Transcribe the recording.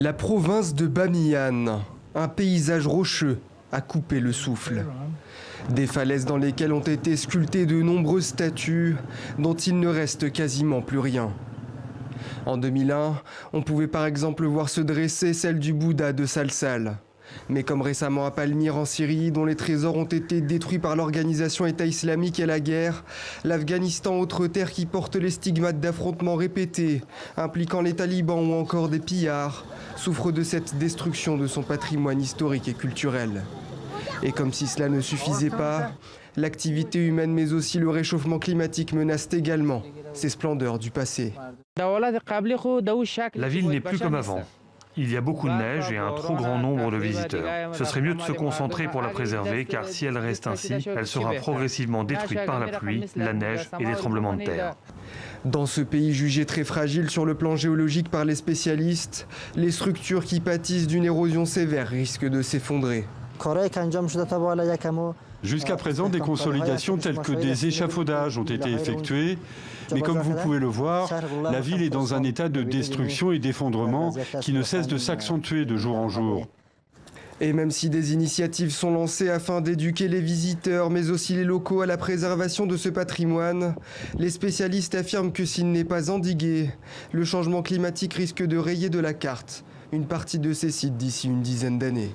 La province de Bamiyan, un paysage rocheux a coupé le souffle. Des falaises dans lesquelles ont été sculptées de nombreuses statues dont il ne reste quasiment plus rien. En 2001, on pouvait par exemple voir se dresser celle du Bouddha de Salsal. Mais comme récemment à Palmyre en Syrie, dont les trésors ont été détruits par l'organisation État islamique et la guerre, l'Afghanistan, autre terre qui porte les stigmates d'affrontements répétés, impliquant les talibans ou encore des pillards, souffre de cette destruction de son patrimoine historique et culturel. Et comme si cela ne suffisait pas, l'activité humaine mais aussi le réchauffement climatique menacent également ces splendeurs du passé. La ville n'est plus comme avant. Il y a beaucoup de neige et un trop grand nombre de visiteurs. Ce serait mieux de se concentrer pour la préserver car si elle reste ainsi, elle sera progressivement détruite par la pluie, la neige et des tremblements de terre. Dans ce pays jugé très fragile sur le plan géologique par les spécialistes, les structures qui pâtissent d'une érosion sévère risquent de s'effondrer. Jusqu'à présent, des consolidations telles que des échafaudages ont été effectués, mais comme vous pouvez le voir, la ville est dans un état de destruction et d'effondrement qui ne cesse de s'accentuer de jour en jour. Et même si des initiatives sont lancées afin d'éduquer les visiteurs, mais aussi les locaux à la préservation de ce patrimoine, les spécialistes affirment que s'il n'est pas endigué, le changement climatique risque de rayer de la carte une partie de ces sites d'ici une dizaine d'années.